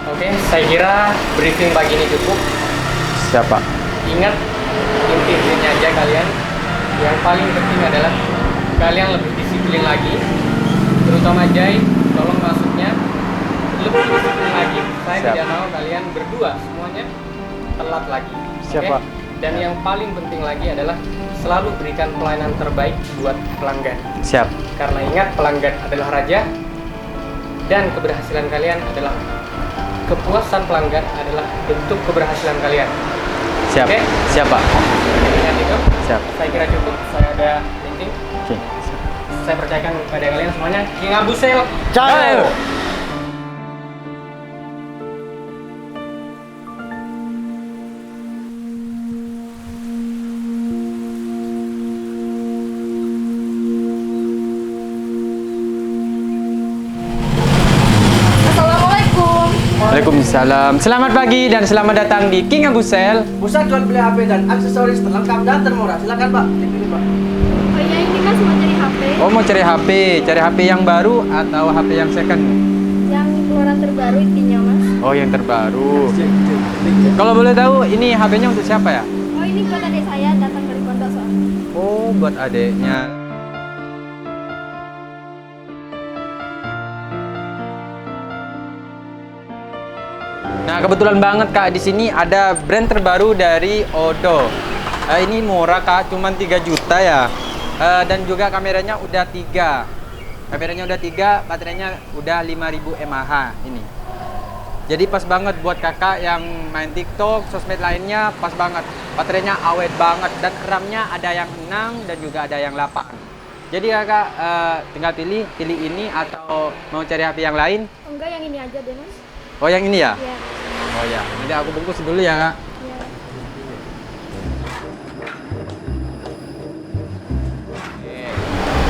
Oke, saya kira briefing pagi ini cukup. Siapa? Ingat inti-intinya aja kalian. Yang paling penting adalah kalian lebih disiplin lagi. Terutama Jai, tolong masuknya lebih disiplin lagi. Saya Siap. tidak mau kalian berdua semuanya telat lagi. Siapa? Oke? Dan yang paling penting lagi adalah selalu berikan pelayanan terbaik buat pelanggan. Siap. Karena ingat, pelanggan adalah raja dan keberhasilan kalian adalah kepuasan pelanggan adalah bentuk keberhasilan kalian. Siap. Oke? Siapa? Ingat itu. Siap. Saya kira cukup. Saya ada meeting. Oke. Saya percayakan kepada kalian semuanya. King Abu Sel. Ciao. Assalamualaikum. Waalaikumsalam. Selamat pagi dan selamat datang di King Abu Sel. Pusat jual beli HP dan aksesoris terlengkap dan termurah. Silakan Pak, dipilih Pak. Oh iya, ini Mas mau cari HP Oh, mau cari HP. Cari HP yang baru atau HP yang second? yang keluaran terbaru intinya Mas. Oh, yang terbaru. Kalau boleh tahu, ini HP-nya untuk siapa ya? Oh ini buat adik saya datang dari pondok soalnya. Oh, buat adeknya. Nah, kebetulan banget Kak, di sini ada brand terbaru dari Odo. Ini murah Kak, cuma 3 juta ya. Dan juga kameranya udah 3. Kameranya udah 3, baterainya udah 5000 mAh ini. Jadi pas banget buat kakak yang main TikTok, sosmed lainnya, pas banget. Baterainya awet banget dan RAM-nya ada yang 6 dan juga ada yang 8. Jadi kakak tinggal pilih ini atau mau cari HP yang lain? Enggak, yang ini aja deh Mas. Oh, yang ini ya? Iya. Oh ya, nanti aku bungkus dulu ya kak. Iya.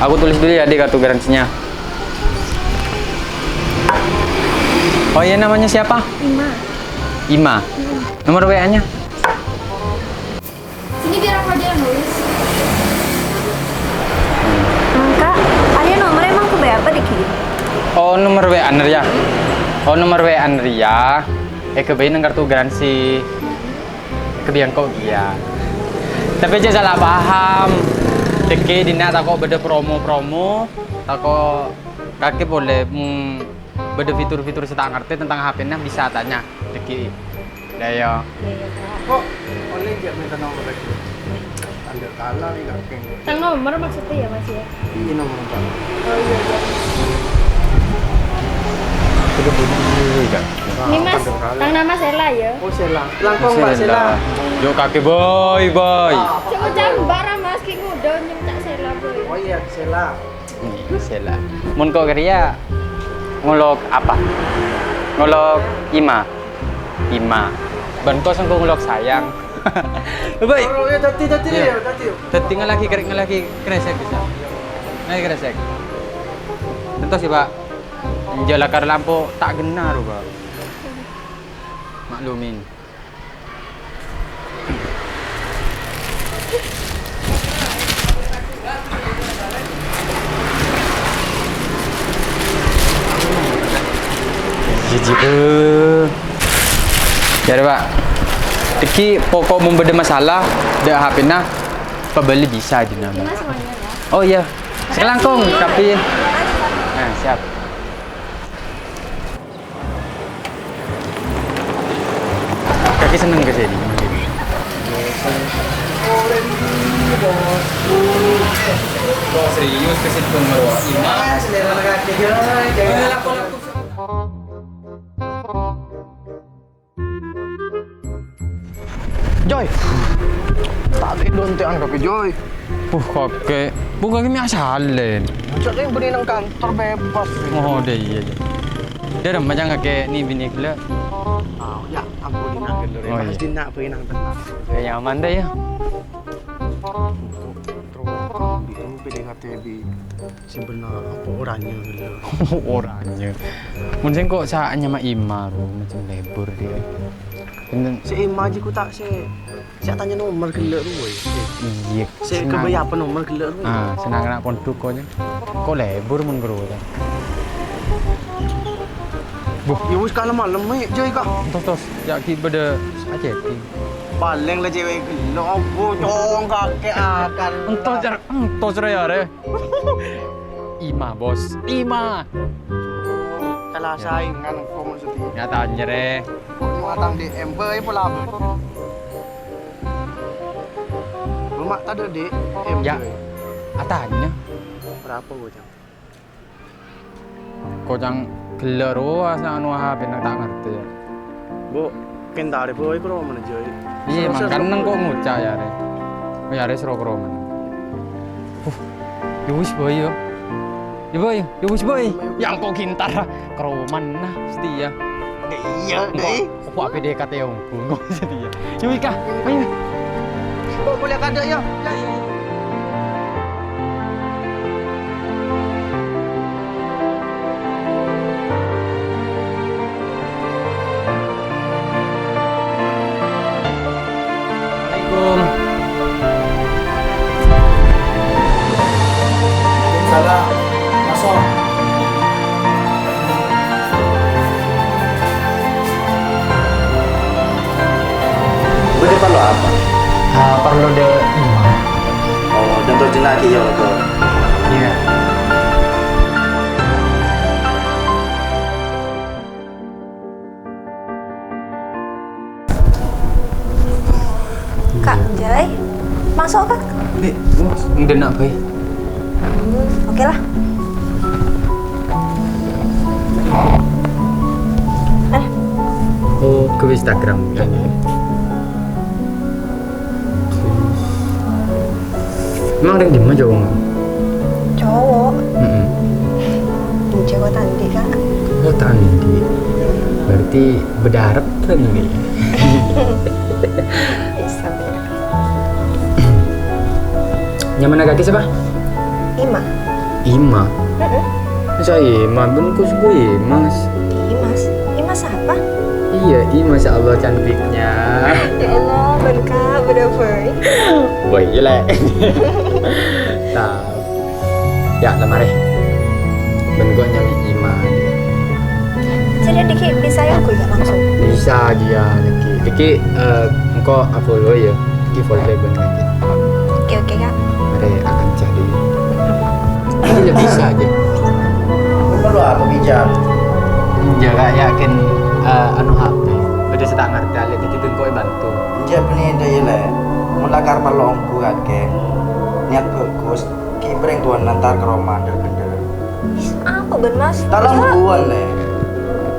Aku tulis dulu ya di kartu garansinya. Oh iya, namanya siapa? Ima. Ima. Nomor WA-nya? Sini biar aku aja yang nulis. Kak, ayah nomor emang ke berapa dikirim? Oh, nomor WA Neria. Oh, nomor WA Neria. Kebayin kartu garansi. Kebiang kok iya. Tapi aja salah paham. Teki dina tako beda promo-promo. Tako kaki boleh beda fitur-fitur saya tak ngerti tentang HP-nya bisa tanya. Teki. Dayo. Iya, iya Kak. Kok oleh dia minta nomor lagi? Anda kalah nih kakek. Tang nomor maksudnya ya Mas ya? Ini nomor Pak. Oh iya, iya. Sudah bunyi kan? Ini Mas, tang nama Sela ya? Oh Sela. Langkong Mbak Sela. Yo kaki boy. Cuma barang Mas, ki udah nyemcak Sela boy. Oh iya Sela. Ini Sela. Mun kok kerja ngolok apa? Ngolok Ima. Ban kosong kok ngolok sayang. Baik. Oh iya tadi Iya. ya tadi. Tadi ngelaki kresek bisa. Nah, kresek. Tentu sih, Pak. Jalakar lampu tak genar, Pak. Maklumin. Jijik. Jadi Pak, Teki pokok membeda masalah, ada HP-nya, pembeli bisa di nama. Ini Mas semuanya ya. Oh iya, selangkong tapi, nah siap. Kaki seneng ke sini. Serius ke situ Marwa. Ah, selera kakek ya. Jangan laku-laku. Joy. Tak dontean kakek Joy. Kakek, bukan kami asalin. Jadi yang beri nang kantor bebas. Oh, deh iya. Dia ada macam kakek ni bini kela. Oh ya, ampun nang gelor. Oh, iya. Pasti nak beri nang tenang. Kayak nyaman deh ya. Kamu pilih HTB sebenarnya apa orangnya gitu. Orangnya. Mungkin kok saatnya sama Ima macam lebur dia. Bener. Si Ima aja ku tak saya tanya nomor gelak lu weh. Iya. Saya kebayar apa nomor gelak lu. Ah, senang nak pondok kok. Kok lebur mun guru kan. Ya wis kalau malam Joy kak. Tos, ya ki beda aja. Paling lah cewek gila apa cong kakek akan. Entos ya re. Ima bos, Ima. Kalah saingan kok maksudnya. Nyata aja re. Matang DM boy pula. Rumah tak ada DM. Ya. Boy. Atanya. Berapa gue cang? Kocang gelar asa anu HP nang tak ngerti ya. Bu, kentar boy kro mana Joy? Iya, makan nang kok ngucap ya re. Oh ya re sero kromen. Ya wis boy yo. Ya boy, ya wis boy. Yang kok kintar kroman nah mesti ya. Iya deh. Kok apa PDKT yang bungo mesti ya. Ya wis kah, ayo. Kok boleh kada ya? Assalamualaikum. Salah. Masuk. Boleh perlu apa? Perlu de Ima. Oh, dan tu lagi ya ke. Iya. Kak Jai, masuk kak. Dek, bos, udah nak bae. Oke lah. Oh, ke Instagram kan. Emang ada di mana jauh? Cowok. Heeh. Cewek tadi kak. Oh, tadi. Berarti berdarap kan ini. Bisa bener. Nyaman kaki siapa? Ima. Ima. Saya Ima, benkus gue Mas. Dimas. Dimas apa? Iya, Masya Allah cantiknya. Ya Allah, berkah, boy. Boy, gila. Nah, ya lemari. Ben gue nyari Ima. Jadi Diki bisa ya gue gak langsung. Bisa dia, Diki. Engkau follow ya. Diki follow ben lagi. Oke kak. Mari akan jadi. Ini bisa aja. Perlu apa bijak? Jaga yakin anu HP. Udah saya tak ngerti alit itu kau bantu. Bijak ni dia le. Mula karma longku kakek. Niat bagus. Kibreng tuan nantar ke rumah dah benda. Apa ben mas? Talang buan le.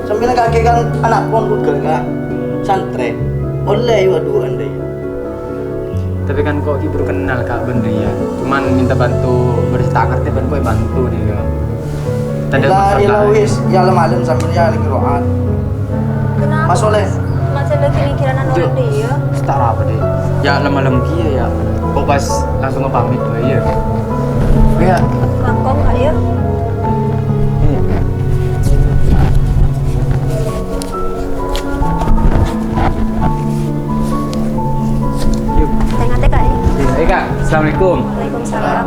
Sambil kakek kan anak pun Google kak. Santren. Oleh juga duan deh. Tapi kan kok baru kenal kak bener ya. Cuman minta bantu beres tak ngerti ben kau bantu dia. Tanda Lah dia lawis. Ya malam sambil ya lagi roat. Kenapa? Mas Oleh. Mas ada kira-kiraan orang dia. Start apa deh? Ya lama-lama kia ya. Kok pas langsung ngepamit tuh ya. Ya. Langkong kak ya. Yuk. Tengah-tengah kak ya. Kak, assalamualaikum. Waalaikumsalam.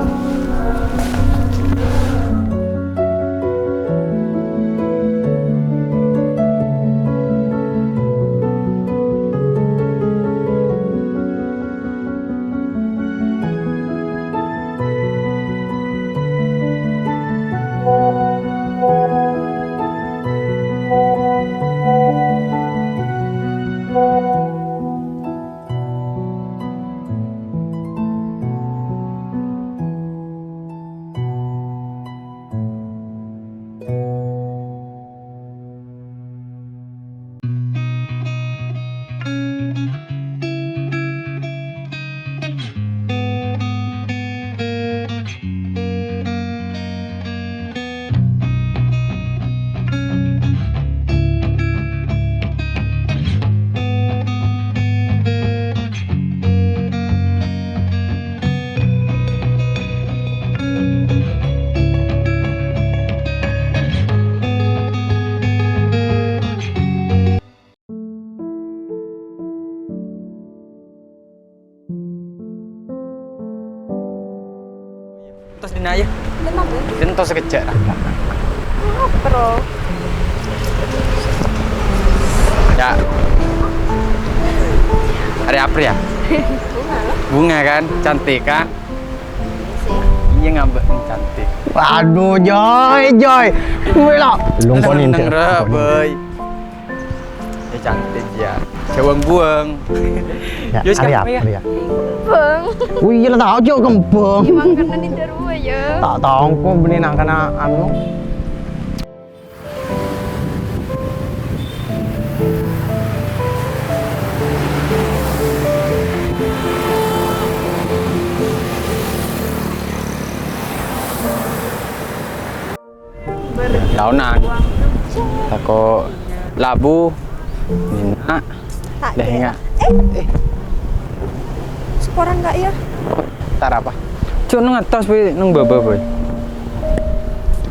Terus dina aja. Kenapa? Dan tos sekejap. Apa? Hari apa ya? Bunga lah. Bunga kan, cantik kan? Iya ngambek cantik. Aduh, Joy. Gue lah. Belum konin Neng boy. Ya cantik ya. Buang. Ya, Yus, hari kan, apa ya? ya? Bang. Wih, iya lah tahu juga kembang. Emang kena di terus ya. Tak tahu kok benih nak kena anu. Launan. Tako labu. Nina. Tak Dah enggak. Sekoran enggak ya? Tar apa? Cuk nang atas boy, nang baba boy.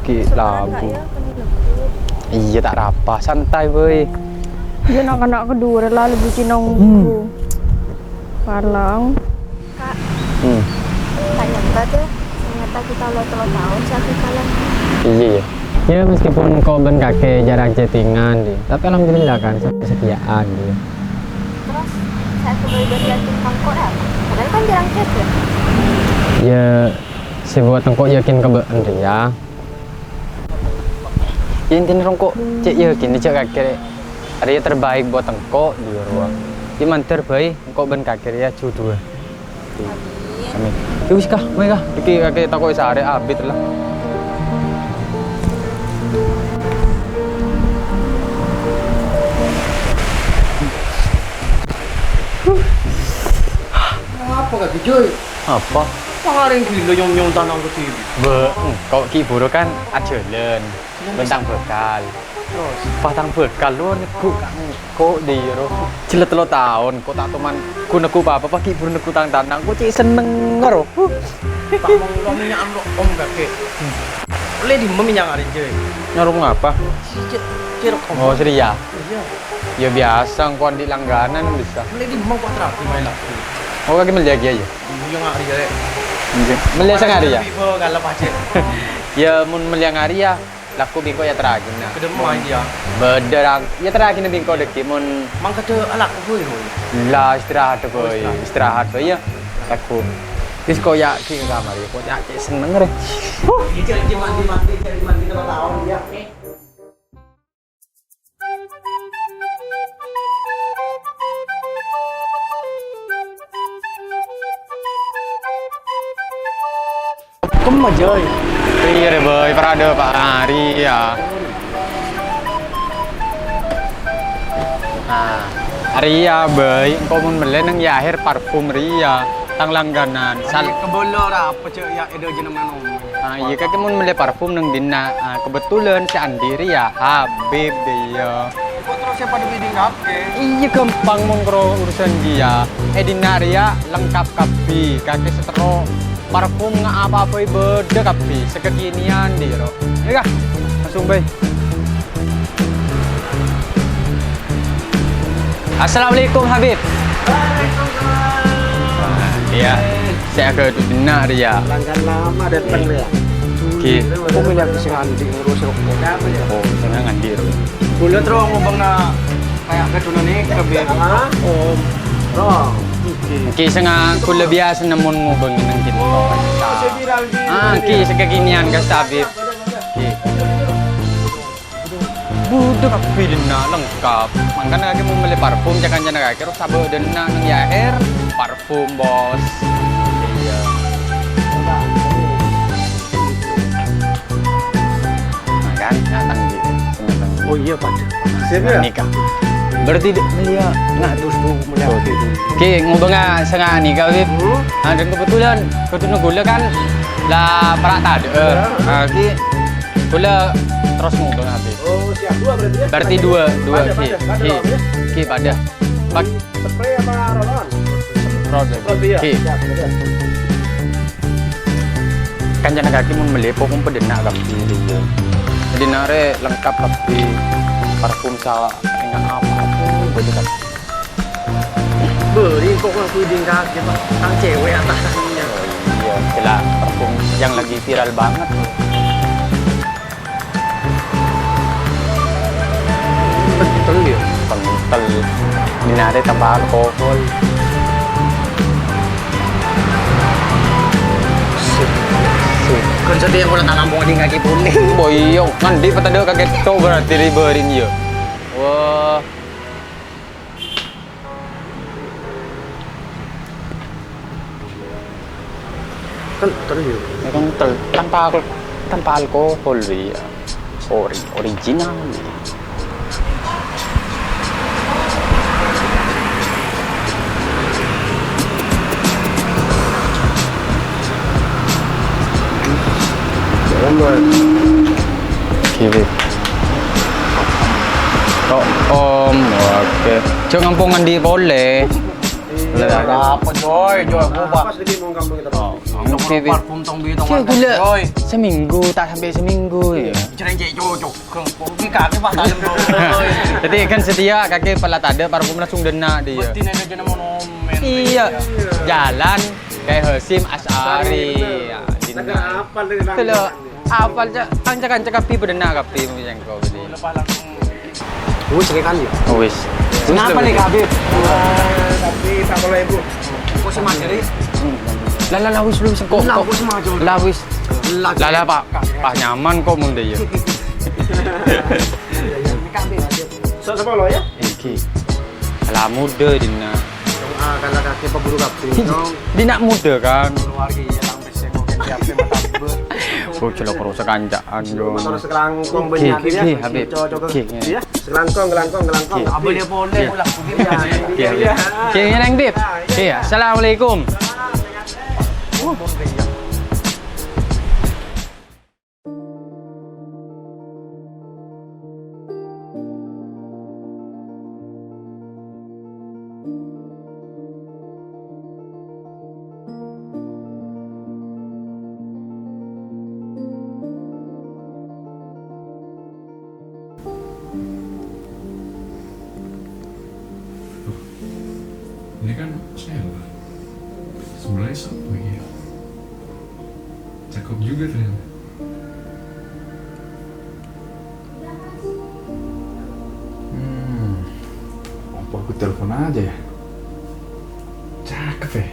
Ki Sekoran enggak labu. ya? Kan lembut. Iya tak apa, santai boy. Dia nak anak kedua lah lebih cinongku. Parlang. Kak, Hmm. tak nyangka tuh. Ternyata kita lo tahun satu kalian. Iya ya. Ya meskipun kau ben kakek jarang chattingan di, tapi alhamdulillah kan kesetiaan dia. Terus saya kembali dari yakin kangkok ya. Padahal kan jarang chat ya. Ya si buat engkau yakin kebeen dia. Ya intinya rongkok cek yakin cek kakek. Ada yang terbaik buat engkau di ruang. Iman terbaik engkau ben kakek ya jodoh. Amin. Ya wis kah, mereka. Iki kakek takut sehari abit lah. Apa kaki cuy? Apa? Pengaring gila nyom tanang ke sini. Kau ki buru kan ajalan, bentang bekal. Terus Patang bekal lu neku kok di ro. Cilet lo tahun, kok tak teman ku neku apa ki buru neku tanang, kok cik seneng ro. tak mau ngomongnya amro om kakek. Boleh di meminyang hari cuy. Nyarung apa? Cirok om. Oh seria. Iya. Ya biasa, kau di langganan bisa. Boleh di mau kok terapi main lagi. Oh kaki melihat ya? Iya nggak hari ya. Melihat sehari ya? Ibu galap aja. Ya mun melihat hari ya, laku bingko ya teragin nah. Kedem main dia. Bederang, ya teragin bingko deki mun Mang kede alak boy. lah istirahat boy, istirahat boy ya. Laku. Terus kau ya ki kamar ya, kau ya cik seneng re. Cari mandi terus tahun dia. Kemana joy? Iya deh boy, parade Pak Hari ya. Nah, Ria boy, engkau mun mele nang ya akhir parfum Ria, tang langganan. Kebolor apa cuy ya edo jenengan om. Nah, iya kan mun mele parfum nang dina. Kebetulan si Andi Ria Habib dia. Kok terus siapa di meeting kakek? Iya gampang mun kro urusan dia. Dina Ria lengkap kapi, kaki setero parfum nggak apa-apa beda kapi, sekekinian dia ro. Iya kah? Langsung bay. Assalamualaikum Habib. Iya, saya ke Dina Ria. Langgan lama datang ya. Ki, Kok milih aku sing andi ngurus rokok. oh jangan ngandir. Boleh terus ngomong na kayak keduna nih ke om. Roh. Ki senga kula biasa namun ngubengin ng kita. Ki sekekinian ka Habib. Ki. Budok pilih na lengkap. Makanya lagi mau beli parfum jangan jangan kira sabo dan na nang yaher parfum bos. Iya. Makan datang gitu. Oh iya pak. Nikah. Berarti Melia nggak terus tuh Melia. Oke, ngubeng nga sa nga nikah Habib. Dan kebetulan kebetulan gula kan lah para tadi. Oke, gula terus ngubeng Habib. Oh siap dua berarti ya. Berarti dua ki pada. Pak Spray apa rolon? problem. Iya. Ki kan jangan kaki mun melepo kung pedena kaki dia. Jadi nare lengkap kaki parfum sawa dengan apa betul kan. Beri kok ngaku di kakek pak. Tang cewek atasnya. Oh iya, jelas parfum yang lagi viral banget. Betul dia. Penuh. kental. Dinari tanpa alkohol. Kan setiap bulan tanam bunga di kaki puni. Boyong, mandi patado kaget to berarti riberin yo. Wah. Kan terus. Ya kental tanpa alkohol ya. Original. Kiri. Oh, oke. Cuma ngampungan di boleh. Apa Joy? Joy aku pas lagi mau kampung kita. Oke, Parfum tong bi tong. Cek gila. Seminggu tak sampai seminggu ya. Cereng cek cocok. Kopi kaki pas dalam Joy. Jadi kan setia kakek pelat ada parfum langsung dena dia. Pasti ada jenama monomen. Iya. Jalan kayak Hasim Asari. Ya, Nah, apa dari Itu lo apal cak kapi bedena kapi macam kau beli. lepas langsung. Wis kan ya. Wis. Kenapa nih Kak Bib? Tapi tak boleh Bu. Kok sih Mas Lah wis lu kok. Lah, wis maju. Lah wis. Lah Pak nyaman kok mun dia. So apa lo ya? Iki. Lah muda dina. Kalau kaki pemburu kapi. Dina muda kan. Keluarga ya sampai sego kan siap mata. Oh celok kerusak kanjaan dong. Motor sekelangkong banyak ya. Habib. Cocok. Ya, sekelangkong. Boleh pulang pergi ya. Iya. Oke, neng Bib. Oke, assalamualaikum. Ini kan Sheila. Sebenarnya siapa ya? Cakep juga ternyata. Apa aku telepon aja ya? Cakep ya?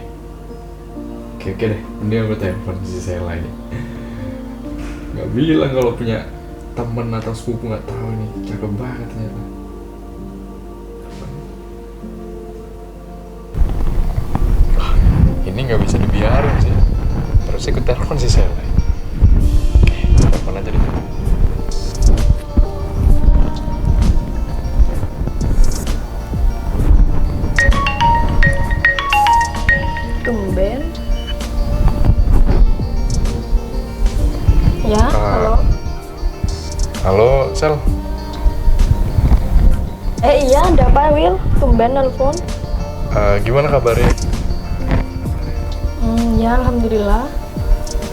Oke deh, mending aku telepon si Sheila ini. Gak bilang kalau punya temen atau sepupu nggak tahu nih, cakep banget ternyata. Ini nggak bisa dibiarin sih. Terus ikut telepon si Sheila. Oke, telepon aja deh. Tumben. Ya, halo. Halo, Sel. Iya, ada apa, Will? Tumben nelpon. Gimana kabarnya? Ya, alhamdulillah.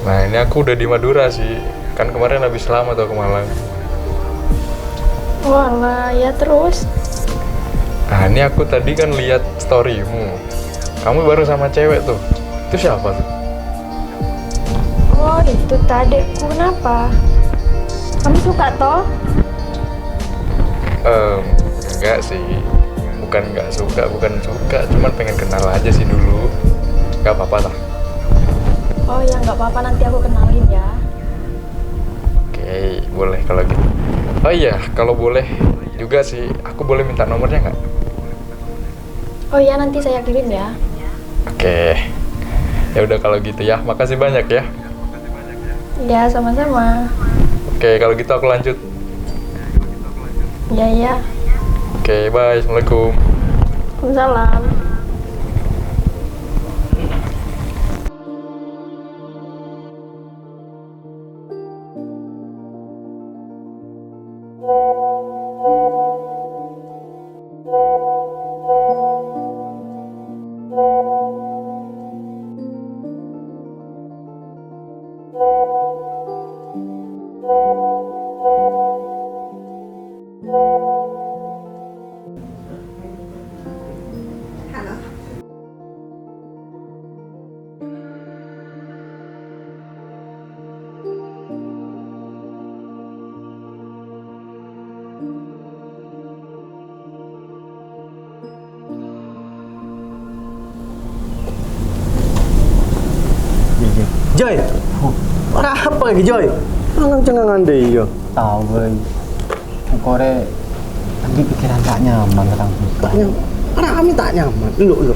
Nah, ini aku udah di Madura sih. Kan kemarin habis lama tuh ke Malang. Walah, ya terus. Nah, ini aku tadi kan lihat storymu. Kamu bareng sama cewek tuh. Itu siapa tuh? Oh, itu tadekku. Kenapa? Kamu suka toh? Enggak sih. Bukan nggak suka, cuman pengen kenal aja sih dulu. Nggak apa-apa lah. Oh ya, nggak apa-apa, nanti aku kenalin ya. Oke, boleh kalau gitu. Oh iya, kalau boleh juga sih, aku boleh minta nomornya nggak? Oh ya, nanti saya kirim ya. Oke. Ya udah kalau gitu ya, makasih banyak ya. Ya, sama-sama. Oke, kalau gitu aku lanjut. Ya. Oke, bye. Assalamualaikum. Waalaikumsalam. Halo. Joy. Ora apa lagi Joy? Cengangan deh yo. Tahu boy. Kore lagi pikiran tak nyaman tentang buka. Ora kami tak nyaman. Lu.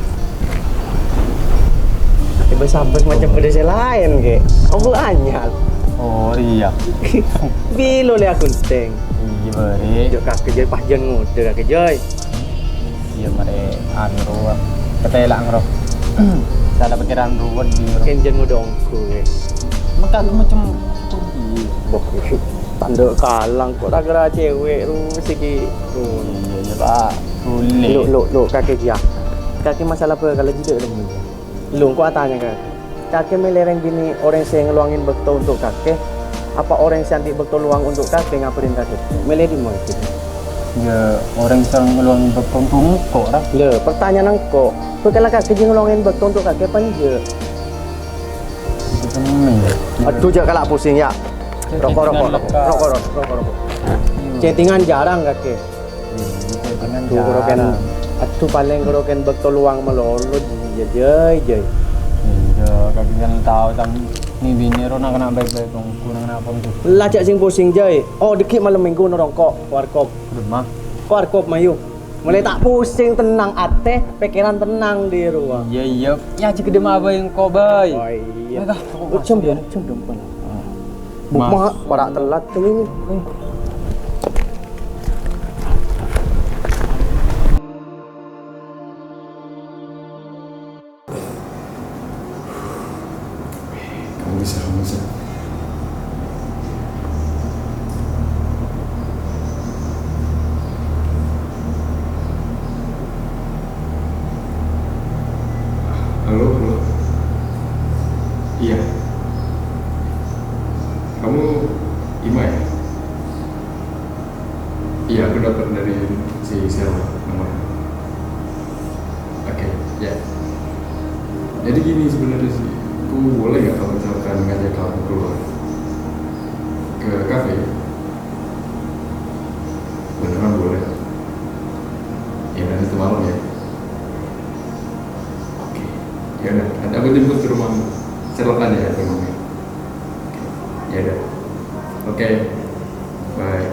Sampai macam pedesnya lain ke. Aku anyal. Oh iya. Bilo le aku teng. Iya bari. Jok kakek Joy pajan ngode kakek Joy. Iya mare anu ketelang ro. Saya ada pikiran ruwet di ro. Kenjen ngodongku. Maka macam Boh, tanda kalang kok gara cewek lu segi. iya Pak. Boleh. Lu kakek dia. Kakek masalah apa kalau tidak dong. Lu kok tanya kakek melereng bini orang yang ngeluangin bekto untuk kakek apa orang yang anti bekto luang untuk kakek ngapain kakek milih di mana gitu Ya orang yang ngeluangin bekto untuk kok lah. le pertanyaan kok kalau kakek ngeluangin bekto untuk kakek apa je aduh jangan kalak pusing ya rokok chattingan jarang kakek aduh paling keroken bekto luang melolo jay Iya, kaki kan tahu tang ni bini ro nak kena baik-baik dong, kurang apa tu. lacak sing pusing jay oh dikit malam minggu ngerokok warkop Rumah. warkop mayu mulai tak pusing tenang ate pikiran tenang di ruang Iya. Ya jika dia mah yang kau baik. oh iya Dah, cem pun bukma para telat cem ini Kamu bisa. Halo. Iya. Kamu Ima ya? Iya, aku dapat dari si Selma nomornya. Oke, ya. Jadi gini sebenarnya sih, aku boleh nggak kalau misalkan ngajak kamu keluar ke kafe? Beneran boleh? Ya nanti itu malam ya. Oke, ya udah. Nanti aku jemput ke rumahmu. Celok aja ya rumahnya. Ya udah. Oke, bye.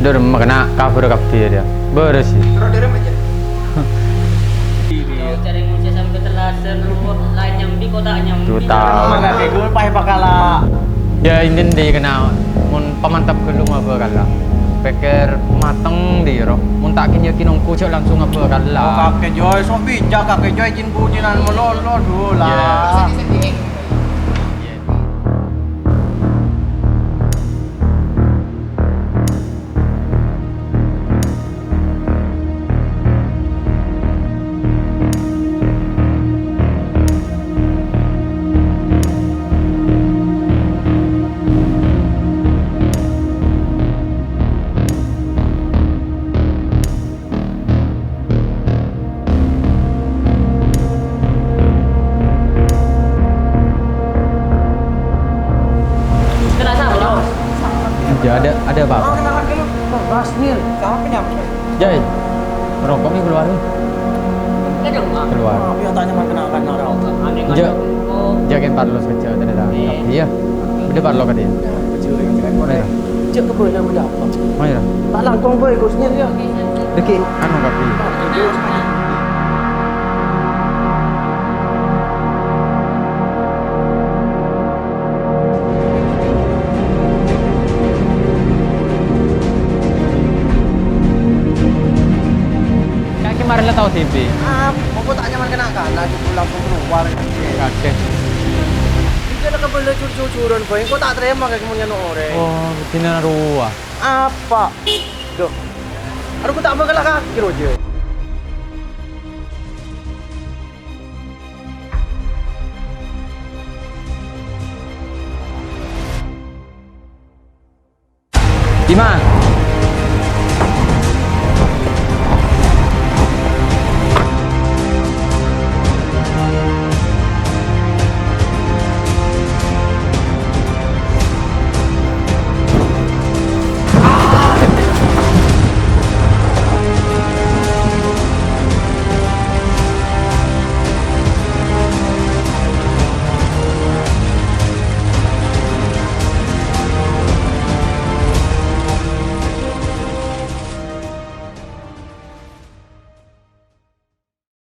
Dia udah kena cover kafe dia. Beres sih. Cari muncul sampai terlasen, lain nyambi kok tak nyambi. Tuh tahu. kakek gue pakai pakala Ya ini dia kena mun pemantap kelung apa kala. Pikir mateng dia roh. Mun tak kinya kinongku cok langsung apa kala. kakek Joy so bijak kakek Joy jin bujinan melolo dulu lah Ya ada apa? kenalan dulu bahas nih kamu penyampe Jai. Rokoknya keluar nih. Keluar. tapi tanya mah kenalan narau Ja. Jagain parlos kecil tadi dah. Iya. Udah parlo kan dia. kecil yang keren cek ke benar berdapat. Oh ya. Tak langkong boy, gosnya dia. Deki anu kapi. Kaki kemarin lah tahu TV. Mau tak nyaman kena kan? Lagi pulang keluar. Kakek. Dia nak kembali curcuran boy. Kau tak terima kayak kemudian orang. Oh, betina ruah. Apa? Duh. Aduh, aku tak mau kalah kaki roja. Bima,